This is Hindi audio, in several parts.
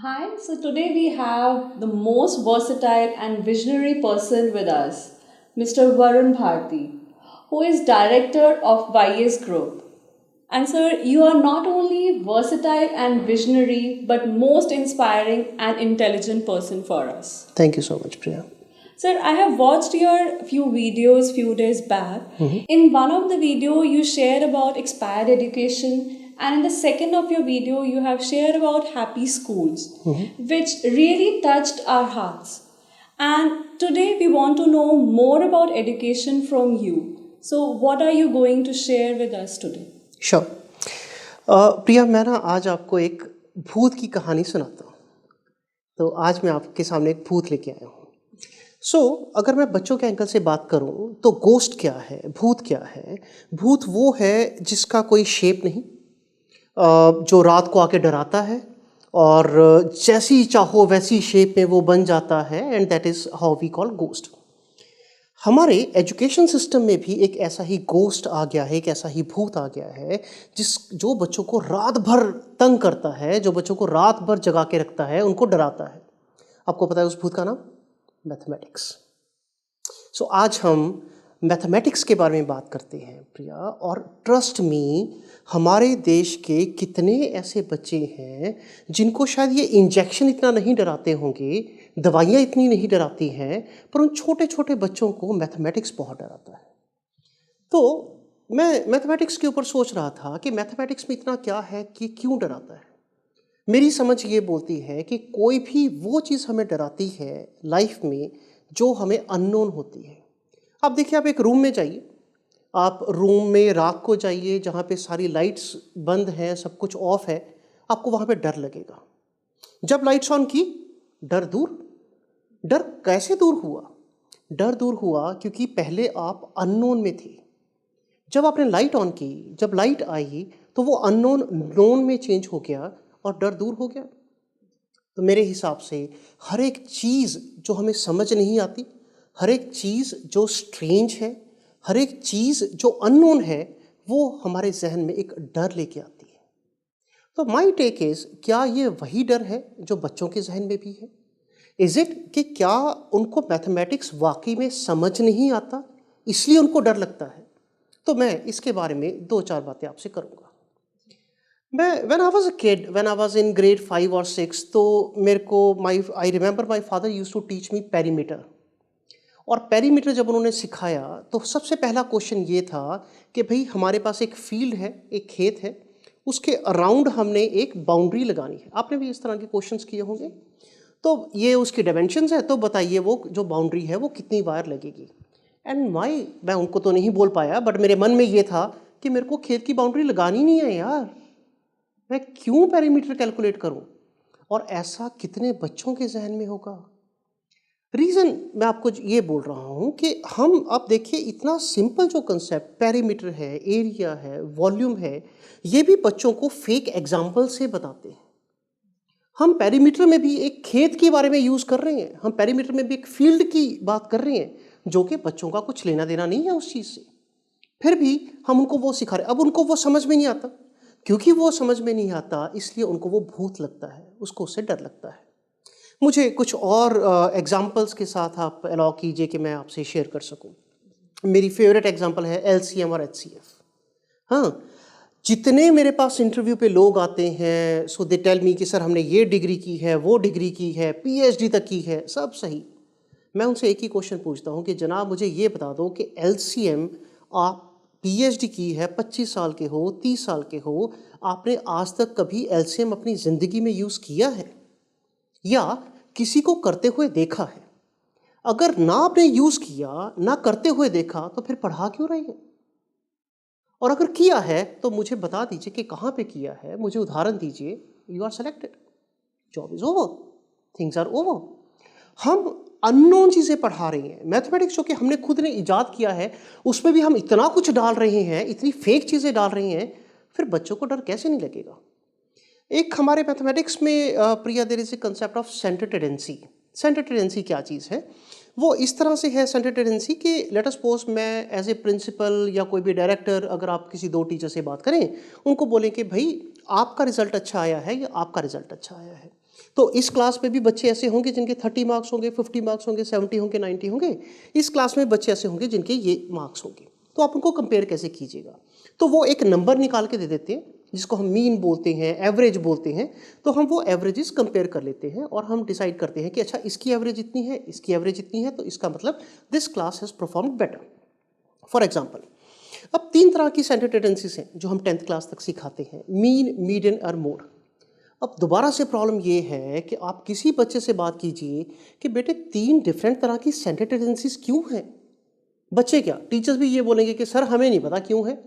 Hi, so today we have the most versatile and visionary person with us, Mr. Varun Bharti, who is director of YS Group. And sir, you are not only versatile and visionary, but most inspiring and intelligent person for us. Thank you so much, Priya. Sir, I have watched your few videos few days back. In one of the video you shared about expired education, and in the second of your video you have shared about happy schools, which really touched our hearts. And today we want to know more about education from you. So what are you going to share with us today? Sure Priya, मैं ना आज आपको एक भूत की कहानी सुनाता हूँ। तो आज मैं आपके सामने एक भूत लेके आया हूँ। अगर मैं बच्चों के एंगल से बात करूँ तो गोस्ट क्या है, भूत क्या है? भूत वो है जिसका कोई शेप नहीं, जो रात को आके डराता है और जैसी चाहो वैसी शेप में वो बन जाता है, and that is how we call ghost. हमारे एजुकेशन सिस्टम में भी एक ऐसा ही गोस्ट आ गया है, एक ऐसा ही भूत आ गया है जो बच्चों को रात भर तंग करता है, जो बच्चों को रात भर जगा के रखता है, उनको डराता है। आपको पता है उस भूत का नाम? मैथमेटिक्स। आज हम मैथमेटिक्स के बारे में बात करते हैं प्रिया, और ट्रस्ट मी, हमारे देश के कितने ऐसे बच्चे हैं जिनको शायद ये इंजेक्शन इतना नहीं डराते होंगे, दवाइयाँ इतनी नहीं डराती हैं, पर उन छोटे छोटे बच्चों को मैथमेटिक्स बहुत डराता है। तो मैं मैथमेटिक्स के ऊपर सोच रहा था कि मैथमेटिक्स में इतना क्या है कि क्यों डराता है। मेरी समझ ये बोलती है कि कोई भी वो चीज़ हमें डराती है लाइफ में जो हमें अननोन होती है। आप देखिए, आप एक रूम में जाइए, आप रूम में रात को जाइए जहाँ पे सारी लाइट्स बंद हैं, सब कुछ ऑफ है, आपको वहाँ पे डर लगेगा। जब लाइट्स ऑन की, डर दूर। डर कैसे दूर हुआ? डर दूर हुआ क्योंकि पहले आप अननोन में थे। जब आपने लाइट ऑन की, जब लाइट आई, तो वो अननोन नोन में चेंज हो गया और डर दूर हो गया। तो मेरे हिसाब से हर एक चीज़ जो हमें समझ नहीं आती, हर एक चीज़ जो स्ट्रेंज है, हर एक चीज़ जो अननोन है, वो हमारे जहन में एक डर लेके आती है। तो माई टेक इज़, क्या ये वही डर है जो बच्चों के जहन में भी है? इज़ इट कि क्या उनको मैथमेटिक्स वाकई में समझ नहीं आता, इसलिए उनको डर लगता है? तो मैं इसके बारे में दो चार बातें आपसे करूँगा। When I was a kid, when I was in grade 5 or 6, तो मेरे को I remember my father used to teach me perimeter। और पेरीमीटर जब उन्होंने सिखाया तो सबसे पहला क्वेश्चन ये था कि भाई, हमारे पास एक फील्ड है, एक खेत है, उसके अराउंड हमने एक बाउंड्री लगानी है। आपने भी इस तरह के क्वेश्चंस किए होंगे। तो ये उसकी डायमेंशंस है, तो बताइए वो जो बाउंड्री है वो कितनी वायर लगेगी। एंड मैं उनको तो नहीं बोल पाया, बट मेरे मन में ये था कि मेरे को खेत की बाउंड्री लगानी नहीं है यार, मैं क्यों पेरीमीटर कैलकुलेट करूं? और ऐसा कितने बच्चों के जहन में होगा? रीज़न मैं आपको ये बोल रहा हूँ कि हम, आप देखिए, इतना सिंपल जो कंसेप्ट पेरीमीटर है, एरिया है, वॉल्यूम है, ये भी बच्चों को फेक एग्जाम्पल से बताते हैं। हम पेरीमीटर में भी एक खेत के बारे में यूज़ कर रहे हैं, हम पेरीमीटर में भी एक फील्ड की बात कर रहे हैं, जो कि बच्चों का कुछ लेना देना नहीं है उस चीज़ से। फिर भी हम उनको वो सिखा रहे हैं। अब उनको वो समझ में नहीं आता, क्योंकि वो समझ में नहीं आता इसलिए उनको वो भूत लगता है, उसको उससे डर लगता है। मुझे कुछ और एग्जाम्पल्स के साथ आप अलाउ कीजिए कि मैं आपसे शेयर कर सकूं। मेरी फेवरेट एग्जाम्पल है एलसीएम और एचसीएफ। हाँ, जितने मेरे पास इंटरव्यू पे लोग आते हैं, सो दे टेल मी कि सर हमने ये डिग्री की है, वो डिग्री की है, पीएचडी तक की है, सब सही। मैं उनसे एक ही क्वेश्चन पूछता हूँ कि जनाब मुझे ये बता दो कि एलसीएम, आप पीएचडी की है, 25 साल के हो, 30 साल के हो, आपने आज तक कभी एलसीएम अपनी ज़िंदगी में यूज़ किया है या किसी को करते हुए देखा है? अगर ना आपने यूज़ किया, ना करते हुए देखा, तो फिर पढ़ा क्यों रहे हैं? और अगर किया है तो मुझे बता दीजिए कि कहाँ पे किया है, मुझे उदाहरण दीजिए। You are selected, job is over, things are over. हम अननोन चीज़ें पढ़ा रहे हैं। मैथमेटिक्स जो कि हमने खुद ने इजाद किया है, उसमें भी हम इतना कुछ डाल रहे हैं, इतनी फेक चीज़ें डाल रहे हैं, फिर बच्चों को डर कैसे नहीं लगेगा? एक हमारे मैथमेटिक्स में Priya, there is a concept of centre tendency. Centre tendency क्या चीज़ है? वो इस तरह से है सेंटर टेंडेंसी कि लेट अस सपोज मैं एज ए प्रिंसिपल या कोई भी डायरेक्टर, अगर आप किसी दो टीचर से बात करें, उनको बोलें कि भाई आपका रिजल्ट अच्छा आया है या आपका रिजल्ट अच्छा आया है, तो इस क्लास में भी बच्चे ऐसे होंगे जिनके 30 मार्क्स होंगे, 50 मार्क्स होंगे, 70 होंगे, 90 होंगे। इस क्लास में बच्चे ऐसे होंगे जिनके ये मार्क्स होंगे। तो आप उनको कंपेयर कैसे कीजिएगा? तो वो एक नंबर निकाल के दे देते हैं जिसको हम मीन बोलते हैं, एवरेज बोलते हैं। तो हम वो एवरेजेस कंपेयर कर लेते हैं और हम डिसाइड करते हैं कि अच्छा इसकी एवरेज इतनी है, इसकी एवरेज इतनी है, तो इसका मतलब this class has performed better. For example, अब 3 तरह की सेंटर टेंडेंसीज हैं जो हम 10th क्लास तक सिखाते हैं, मीन, मीडियन और मोड। अब दोबारा से प्रॉब्लम ये है कि आप किसी बच्चे से बात कीजिए कि बेटे 3 डिफरेंट तरह की सेंटर टेंडेंसीज क्यों हैं? बच्चे क्या, टीचर्स भी ये बोलेंगे कि सर हमें नहीं पता क्यों है।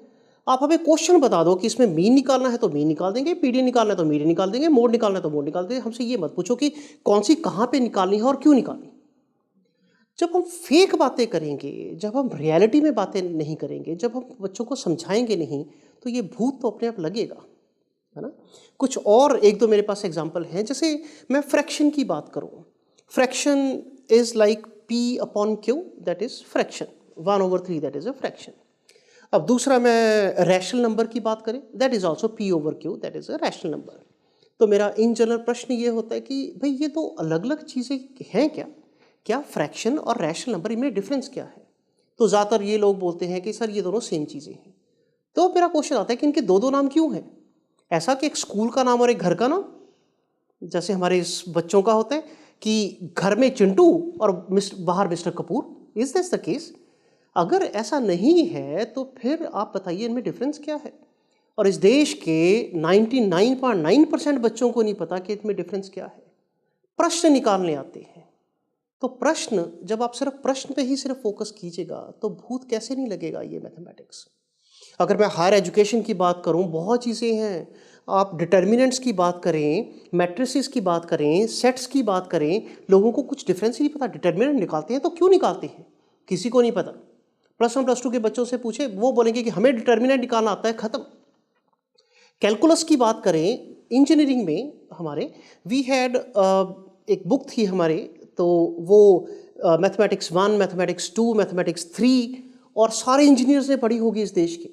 आप हमें क्वेश्चन बता दो कि इसमें मीन निकालना है तो मीन निकाल देंगे, मीडियन निकालना है तो मीडियन निकाल देंगे, मोड निकालना है तो मोड निकाल देंगे। हमसे ये मत पूछो कि कौन सी कहाँ पे निकालनी है और क्यों निकालनी। जब हम फेक बातें करेंगे, जब हम रियलिटी में बातें नहीं करेंगे, जब हम बच्चों को समझाएंगे नहीं, तो ये भूत तो अपने आप लगेगा, है ना। कुछ और एक दो मेरे पास एग्जांपल हैं। जैसे मैं फ्रैक्शन की बात करूं, fraction is like p upon q, that is fraction, 1/3 that is a fraction. अब दूसरा मैं रैशनल नंबर की बात करें, that is also p/q, that is a rational number. तो मेरा इन जनरल प्रश्न ये होता है कि भाई ये तो अलग अलग चीज़ें हैं क्या? क्या फ्रैक्शन और रैशनल नंबर, इनमें डिफरेंस क्या है? तो ज़्यादातर ये लोग बोलते हैं कि सर ये दोनों सेम चीज़ें हैं। तो मेरा क्वेश्चन आता है कि इनके दो दो नाम क्यों हैं? ऐसा कि एक स्कूल का नाम और एक घर का नाम, जैसे हमारे इस बच्चों का होता है कि घर में चिंटू और बाहर mister Kapoor, is this the case? अगर ऐसा नहीं है तो फिर आप बताइए इनमें डिफरेंस क्या है? और इस देश के 99.9% बच्चों को नहीं पता कि इसमें डिफरेंस क्या है। प्रश्न निकालने आते हैं। तो प्रश्न, जब आप सिर्फ प्रश्न पे ही सिर्फ फोकस कीजिएगा तो भूत कैसे नहीं लगेगा ये मैथमेटिक्स। अगर मैं हायर एजुकेशन की बात करूं, बहुत चीज़ें हैं। आप डिटर्मिनेंट्स की बात करें, मैट्रिसेस की बात करें, सेट्स की बात करें, लोगों को कुछ डिफरेंस ही नहीं पता। डिटर्मिनेंट निकालते हैं तो क्यों निकालते हैं, किसी को नहीं पता। +1 +2 के बच्चों से पूछे, वो बोलेंगे कि हमें डिटर्मिनेंट निकालना आता है, ख़त्म। कैलकुलस की बात करें, इंजीनियरिंग में हमारे वी हैड एक बुक थी हमारे, तो वो मैथमेटिक्स 1, मैथमेटिक्स 2, मैथमेटिक्स 3 और सारे इंजीनियर्स ने पढ़ी होगी इस देश के।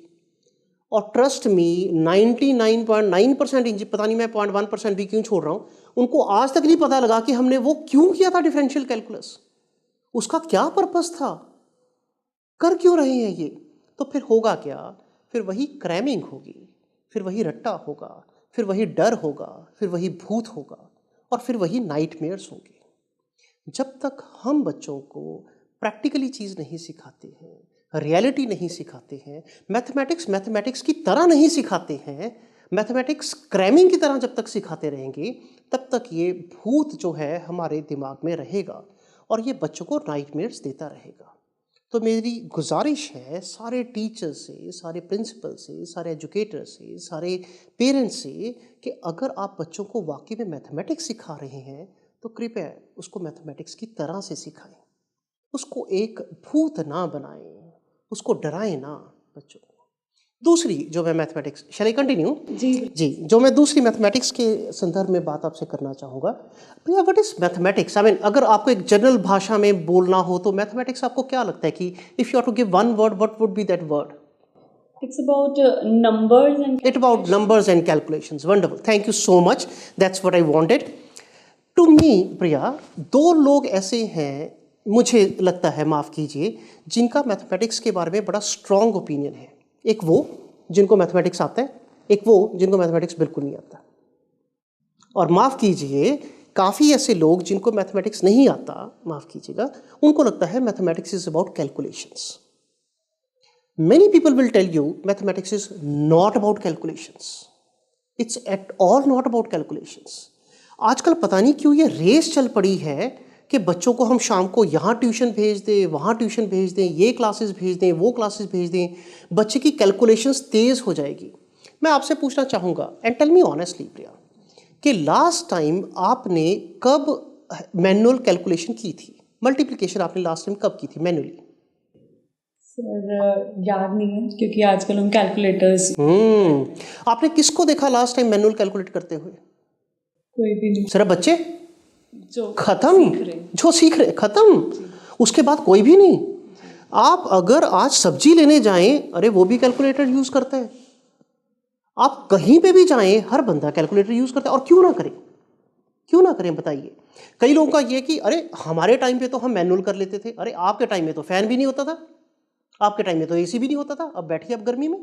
और ट्रस्ट मी 99.9% पता नहीं मैं 0.1% भी क्यों छोड़ रहा हूँ, उनको आज तक नहीं पता लगा कि हमने वो क्यों किया था डिफरेंशियल कैलकुलस, उसका क्या पर्पस था, कर क्यों रहे हैं ये। तो फिर होगा क्या? फिर वही क्रैमिंग होगी, फिर वही रट्टा होगा, फिर वही डर होगा, फिर वही भूत होगा और फिर वही नाइटमेयर्स होंगे। जब तक हम बच्चों को प्रैक्टिकली चीज़ नहीं सिखाते हैं, रियलिटी नहीं सिखाते हैं, मैथमेटिक्स की तरह नहीं सिखाते हैं, मैथमेटिक्स क्रैमिंग की तरह जब तक सिखाते रहेंगे, तब तक ये भूत जो है हमारे दिमाग में रहेगा और ये बच्चों को नाइटमेयर्स देता रहेगा। तो मेरी गुजारिश है सारे टीचर से, सारे प्रिंसिपल से, सारे एजुकेटर से, सारे पेरेंट्स से कि अगर आप बच्चों को वाकई में मैथमेटिक्स सिखा रहे हैं तो कृपया उसको मैथमेटिक्स की तरह से सिखाएं, उसको एक भूत ना बनाएं, उसको डराएं ना बच्चों को। दूसरी जो मैं मैथमेटिक्स, शैल आई कंटिन्यू? जी, जो मैं दूसरी मैथमेटिक्स के संदर्भ में बात आपसे करना चाहूँगा, भैया what is mathematics? I mean अगर आपको एक जनरल भाषा में बोलना हो तो मैथमेटिक्स आपको क्या लगता है कि if you are to give one word, what would be that word? It's about numbers and It's about numbers and calculations. Wonderful. Thank you so much. That's what I wanted. To me, प्रिया, दो लोग ऐसे हैं, मुझे लगता है, माफ़ कीजिए, जिनका मैथमेटिक्स के बारे में बड़ा स्ट्रॉन्ग ओपिनियन है। एक वो जिनको मैथमेटिक्स आता है, एक वो जिनको मैथमेटिक्स बिल्कुल नहीं आता। और माफ़ कीजिए, काफ़ी ऐसे लोग जिनको मैथमेटिक्स नहीं आता, माफ़ कीजिएगा, उनको लगता है mathematics is about calculations. Many people will tell you mathematics is not about calculations. It's at all not about calculations. आजकल पता नहीं क्यों ये रेस चल पड़ी है कि बच्चों को हम शाम को यहाँ ट्यूशन भेज दें, वहाँ ट्यूशन भेज दें, ये क्लासेस भेज दें, वो क्लासेस भेज दें, बच्चे की कैलकुलेशंस तेज़ हो जाएगी। मैं आपसे पूछना चाहूँगा, एंड टेल मी ऑनेस्टली प्रिया, कि लास्ट टाइम आपने कब मैनुअल कैलकुलेशन की थी? मल्टीप्लिकेशन आपने लास्ट टाइम कब की थी मैनुअली? सर याद नहीं है क्योंकि आजकल हम कैलकुलेटर्स। आपने किसको देखा लास्ट टाइम मैनुअल कैलकुलेट करते हुए? कोई भी नहीं। सिर्फ बच्चे जो खत्म, जो सीख रहे खत्म, उसके बाद कोई भी नहीं। आप अगर आज सब्जी लेने जाएं, अरे वो भी कैलकुलेटर यूज करता है। आप कहीं पे भी जाएं, हर बंदा कैलकुलेटर यूज करता है, और क्यों ना करें। क्यों ना करें बताइए। कई लोगों का ये कि अरे हमारे टाइम पे तो हम मैनुअल कर लेते थे, अरे आपके टाइम में तो फैन भी नहीं होता था, आपके टाइम में तो एसी भी नहीं होता था, अब बैठिए अब गर्मी में।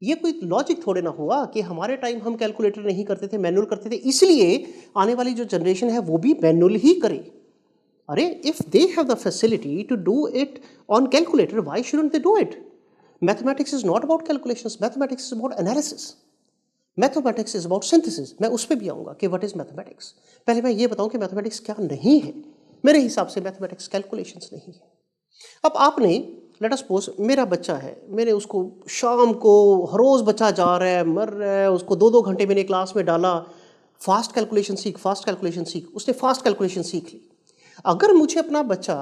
ये कोई लॉजिक थोड़े ना हुआ कि हमारे टाइम हम कैलकुलेटर नहीं करते थे, मैनुअल करते थे, इसलिए आने वाली जो जनरेशन है वो भी मैनुअल ही करे। अरे if they have the facility to do it on calculator, why shouldn't they do it? Mathematics is not about calculations, mathematics is about analysis, mathematics is about synthesis. मैं उस पर भी आऊँगा कि व्हाट इज मैथमेटिक्स। पहले मैं ये बताऊँ कि मैथमेटिक्स क्या नहीं है। मेरे हिसाब से मैथमेटिक्स कैलकुलेशंस नहीं है। अब आपने लेट अस सपोज मेरा बच्चा है, मैंने उसको शाम को, हर रोज़ बच्चा जा रहा है, मर रहा है, उसको 2-2 घंटे मैंने क्लास में डाला, फास्ट कैलकुलेशन सीख, फास्ट कैलकुलेशन सीख, उसने फास्ट कैलकुलेशन सीख ली। अगर मुझे अपना बच्चा,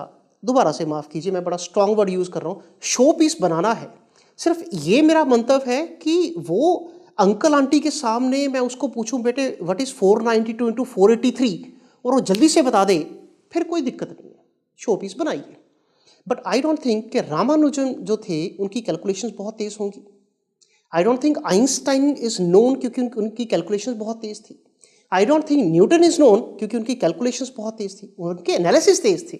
दोबारा से माफ़ कीजिए मैं बड़ा स्ट्रॉन्ग वर्ड यूज़ कर रहा हूँ, शो पीस बनाना है, सिर्फ ये मेरा मंतव्य है कि वो अंकल आंटी के सामने मैं उसको पूछूं बेटे व्हाट इज़ 492 इंटू 483 और वो जल्दी से बता दे, फिर कोई दिक्कत नहीं है, शो पीस बनाइए। बट आई डोंट थिंक कि रामानुजन जो थे उनकी कैलकुलेशंस बहुत तेज़ होंगी। I don't think Einstein is known क्योंकि उनकी कैलकुलेशंस बहुत तेज़ थी। I don't think Newton is known क्योंकि उनकी कैलकुलेशंस बहुत तेज़ थी, उनके एनालिसिस तेज़ थे,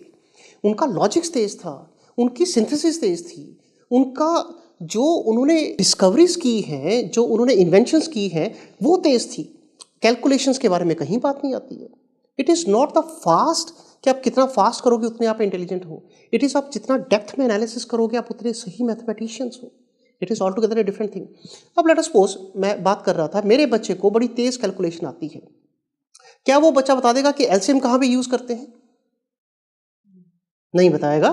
उनका लॉजिक्स तेज़ था, उनकी सिंथेसिस तेज़ थी, उनका जो उन्होंने डिस्कवरीज की हैं, जो उन्होंने इन्वेंशंस की हैं वो तेज़ थी। कैलकुलेशंस के बारे में कहीं बात नहीं आती है। It is not the fast कि आप कितना फास्ट करोगे उतने आप इंटेलिजेंट हो, इट इज़ आप जितना डेप्थ में एनालिसिस करोगे आप उतने सही मैथमेटिशियंस हो। It is all together a different thing. अब लेट अस सपोज मैं बात कर रहा था, मेरे बच्चे को बड़ी तेज़ कैलकुलेशन आती है, क्या वो बच्चा बता देगा कि एलसीएम कहाँ पे यूज़ करते हैं? नहीं बताएगा,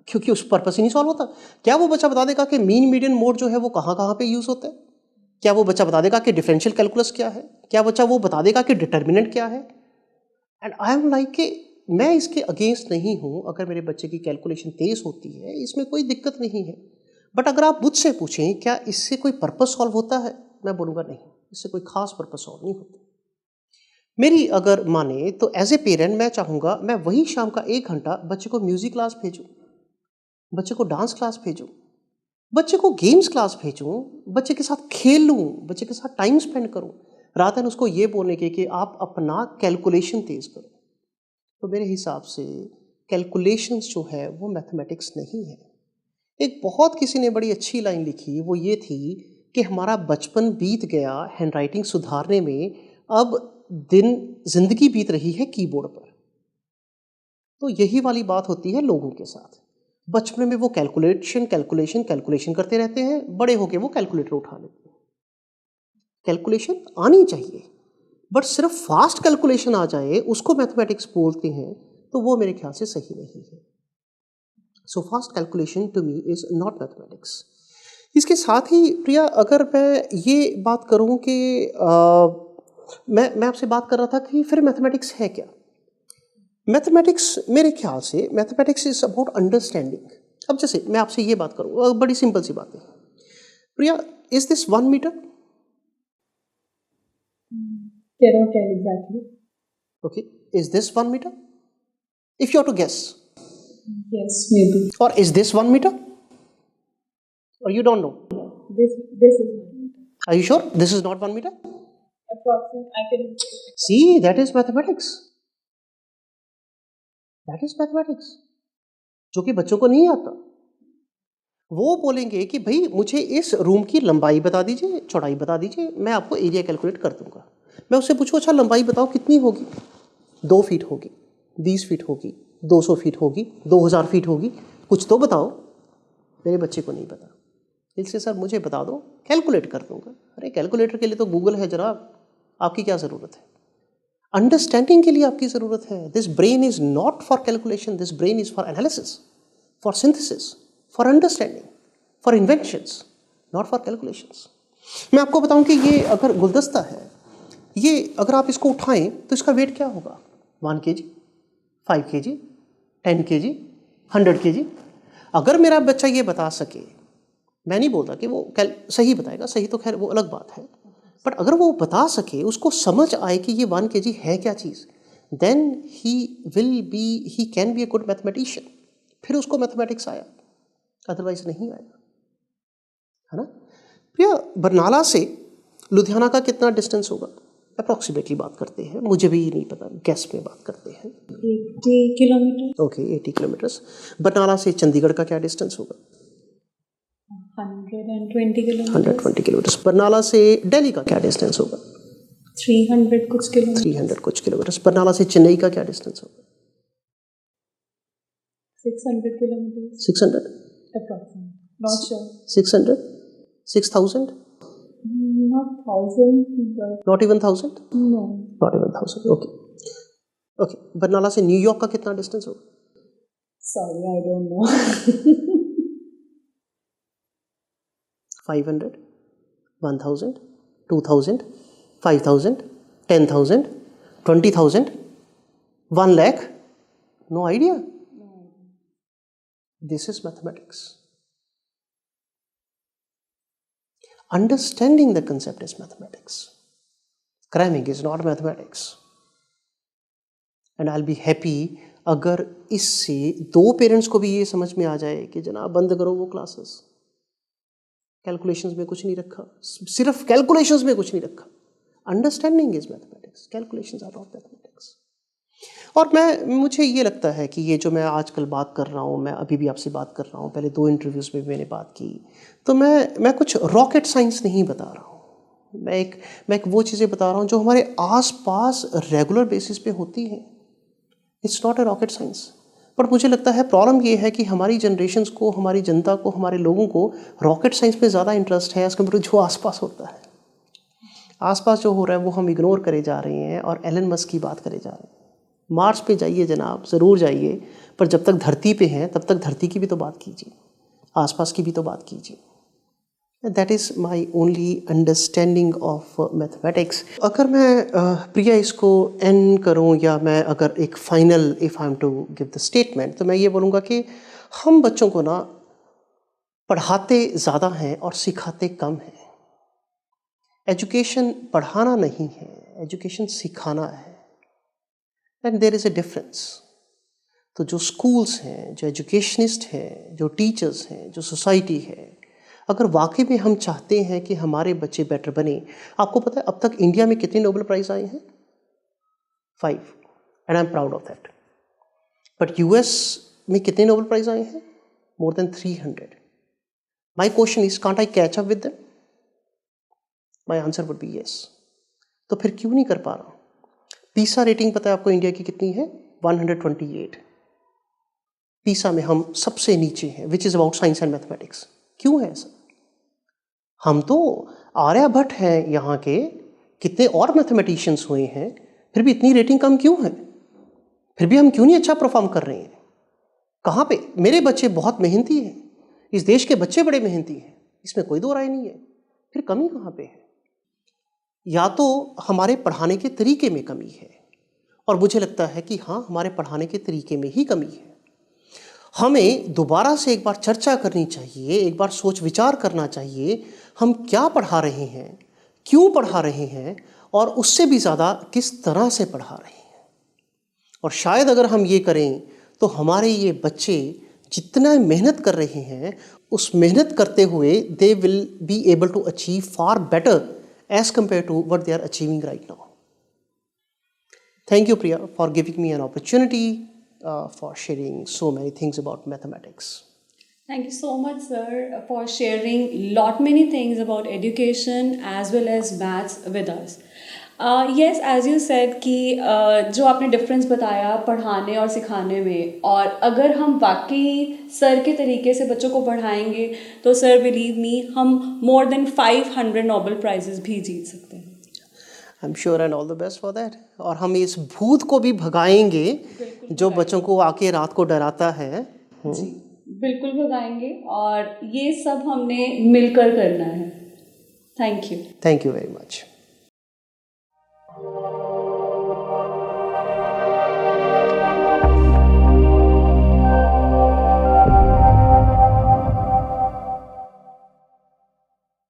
क्योंकि उस पर्पस ही नहीं सॉल्व होता। क्या वो बच्चा बता देगा कि मीन मीडियन मोड जो है वो कहाँ कहाँ पे यूज़ होता है? क्या वो बच्चा बता देगा कि डिफरेंशियल कैलकुलस क्या है? क्या बच्चा वो बता देगा कि डिटर्मिनेंट क्या है? एंड आई एम लाइक कि मैं इसके अगेंस्ट नहीं हूँ, अगर मेरे बच्चे की कैलकुलेशन तेज़ होती है इसमें कोई दिक्कत नहीं है। बट अगर आप मुझसे पूछें क्या इससे कोई पर्पस सॉल्व होता है, मैं बोलूँगा नहीं, इससे कोई खास पर्पस सॉल्व नहीं होता। मेरी अगर माने तो एज ए पेरेंट मैं चाहूँगा मैं वही शाम का 1 घंटा बच्चे को म्यूज़िक क्लास भेजूँ, बच्चे को डांस क्लास भेजूँ, बच्चे को गेम्स क्लास भेजूँ, बच्चे के साथ खेल लूँ, बच्चे के साथ टाइम स्पेंड करूँ, रात दिन उसको ये बोलने के कि आप अपना कैलकुलेशन तेज़ करो। तो मेरे हिसाब से कैलकुलेशंस जो है वो मैथमेटिक्स नहीं है। एक बहुत किसी ने बड़ी अच्छी लाइन लिखी, वो ये थी कि हमारा बचपन बीत गया हैंडराइटिंग सुधारने में, अब दिन जिंदगी बीत रही है कीबोर्ड पर। तो यही वाली बात होती है लोगों के साथ। बचपन में वो कैलकुलेशन करते रहते हैं, बड़े होके वो कैलकुलेटर उठा लेते हैं। कैलकुलेशन आनी चाहिए, बट सिर्फ फास्ट कैलकुलेशन आ जाए उसको मैथमेटिक्स बोलते हैं, तो वो मेरे ख्याल से सही नहीं है। So fast calculation to me is not mathematics. इसके साथ ही प्रिया, अगर मैं ये बात करूं कि मैं आपसे बात कर रहा था कि फिर मैथमेटिक्स है क्या। मैथमेटिक्स मेरे ख्याल से मैथमेटिक्स इज अबाउट अंडरस्टैंडिंग। अब जैसे मैं आपसे ये बात करूँ, बड़ी सिंपल सी बात है Priya, is this 1 metre? Cannot tell exactly. Okay, is this 1 meter? If you have to guess. Yes, maybe. Or is this 1 meter? Or you don't know? This is 1 meter. Are you sure this is not 1 meter? Approximate. I can. See, that is mathematics. That is mathematics. जो कि बच्चों को नहीं आता। वो बोलेंगे कि भाई मुझे इस रूम की लंबाई बता दीजिए, चौड़ाई बता दीजिए, मैं आपको एरिया कैलकुलेट कर दूंगा। मैं उससे पूछूँ अच्छा लंबाई बताओ कितनी होगी? 2 फीट होगी, 20 फीट होगी, 200 फीट होगी, 2000 फीट होगी, कुछ तो बताओ। मेरे बच्चे को नहीं पता, इसलिए सर मुझे बता दो, कैलकुलेट कर दूंगा। अरे कैलकुलेटर के लिए तो गूगल है जनाब, आपकी क्या ज़रूरत है? अंडरस्टैंडिंग के लिए आपकी ज़रूरत है। This brain is not for calculation, this brain is for analysis, for synthesis, for understanding, for inventions, not for calculations. मैं आपको बताऊं कि ये अगर गुलदस्ता है, ये अगर आप इसको उठाएं तो इसका वेट क्या होगा? 1 kg, 5 kg, 10 kg, 100 kg। अगर मेरा बच्चा ये बता सके, मैं नहीं बोलता कि वो सही बताएगा, सही तो खैर वो अलग बात है, बट अगर वो बता सके, उसको समझ आए कि ये 1 kg है क्या चीज़, then he can be a good mathematician. फिर उसको मैथमेटिक्स आया, अदरवाइज नहीं आएगा, है ना। भैया बरनाला से लुधियाना का कितना डिस्टेंस होगा? अप्रॉक्सीमेटली बात करते हैं, मुझे भी नहीं पता, गैस में बात करते हैं। 80 किलोमीटर। Okay, 80 kilometres. बरनाला से चंडीगढ़ का क्या डिस्टेंस होगा? 120 किलोमीटर। 120 किलोमीटर्स। बरनाला से दिल्ली का क्या डिस्टेंस होगा? 300 कुछ किलोमीटर। 300 कुछ किलोमीटर्स। बरनाला से चेन्नई का क्या डिस्टेंस होगा? 600 kilometre. 600? Approximately. Not sure. 600? 6000? Not 1000, but Not even 1000? no. Not even 1000. Okay okay. Barnala से न्यूयॉर्क का कितना डिस्टेंस होगा? Sorry, I don't know. 500? 1000? 2000? 5000? 10,000? 20,000? 1 lakh? No idea? This is mathematics. Understanding the concept is mathematics. Cramming is not mathematics. And I'll be happy अगर इससे 2 पेरेंट्स को भी ये समझ में आ जाए कि जनाब बंद करो वो क्लासेस, कैलकुलेशंस में कुछ नहीं रखा, सिर्फ कैलकुलेशंस में कुछ नहीं रखा। Understanding is mathematics, calculations are not mathematics. और मुझे ये लगता है कि ये जो मैं आजकल बात कर रहा हूँ, मैं अभी भी आपसे बात कर रहा हूँ, पहले 2 इंटरव्यूज़ में भी मैंने बात की, तो मैं कुछ रॉकेट साइंस नहीं बता रहा हूँ। मैं एक वो चीज़ें बता रहा हूँ जो हमारे आसपास रेगुलर बेसिस पे होती हैं। It's not a rocket science. But मुझे लगता है प्रॉब्लम ये है कि हमारी जनरेशन्स को, हमारी जनता को, हमारे लोगों को रॉकेट साइंस में ज़्यादा इंटरेस्ट है एज़ कम्पेयर टू जो आसपास होता है। आसपास जो हो रहा है वो हम इग्नोर करे जा रहे हैं और एलन मस्क की बात करे जा रहे हैं। मार्स पे जाइए जनाब, ज़रूर जाइए, पर जब तक धरती पे हैं तब तक धरती की भी तो बात कीजिए, आसपास की भी तो बात कीजिए। That is my only understanding of mathematics. अगर मैं प्रिया इसको एंड करूं, या मैं अगर एक final if I am to give the statement, तो मैं ये बोलूँगा कि हम बच्चों को ना पढ़ाते ज़्यादा हैं और सिखाते कम हैं। एजुकेशन पढ़ाना नहीं है, एजुकेशन सिखाना है। And there is a difference. तो जो स्कूल्स हैं, जो एजुकेशनिस्ट हैं, जो टीचर्स हैं, जो सोसाइटी है, अगर वाकई में हम चाहते हैं कि हमारे बच्चे बेटर बने, आपको पता है अब तक इंडिया में कितने नोबेल प्राइज़ आए हैं? 5, and I am proud of that. But US में कितने नोबेल प्राइज़ आए हैं? More than 300। My question is, can't I catch up with them? My answer would be yes. तो फिर क्यों नहीं कर पा रहा? पीसा रेटिंग पता है आपको इंडिया की कितनी है? 128। पीसा में हम सबसे नीचे हैं, which is about science and mathematics. क्यों है ऐसा? हम तो आर्यभट्ट हैं यहाँ के, कितने और मैथमेटिशियंस हुए हैं, फिर भी इतनी रेटिंग कम क्यों है? फिर भी हम क्यों नहीं अच्छा परफॉर्म कर रहे हैं? कहाँ पे? मेरे बच्चे बहुत मेहनती हैं, इस देश के बच्चे बड़े मेहनती हैं, इसमें कोई दो राय नहीं है। फिर कमी कहाँ पे है? या तो हमारे पढ़ाने के तरीके में कमी है, और मुझे लगता है कि हाँ, हमारे पढ़ाने के तरीके में ही कमी है। हमें दोबारा से एक बार चर्चा करनी चाहिए, एक बार सोच विचार करना चाहिए, हम क्या पढ़ा रहे हैं, क्यों पढ़ा रहे हैं, और उससे भी ज़्यादा किस तरह से पढ़ा रहे हैं। और शायद अगर हम ये करें तो हमारे ये बच्चे जितना मेहनत कर रहे हैं, उस मेहनत करते हुए they will be able to achieve far better as compared to what they are achieving right now. Thank you, Priya, for giving me an opportunity for sharing so many things about mathematics. Thank you so much, sir, for sharing lot many things about education as well as maths with us. Yes, as you said कि जो आपने डिफरेंस बताया पढ़ाने और सिखाने में, और अगर हम वाकई सर के तरीके से बच्चों को पढ़ाएंगे तो सर बिलीव मी, हम मोर देन 500 नोबेल प्राइजेस भी जीत सकते हैं। I am sure and all the best for that. और हम इस भूत को भी भगाएंगे जो बच्चों को आके रात को डराता है। जी, बिल्कुल भगाएंगे, और ये सब हमने मिलकर करना है। Thank you. Thank you very much.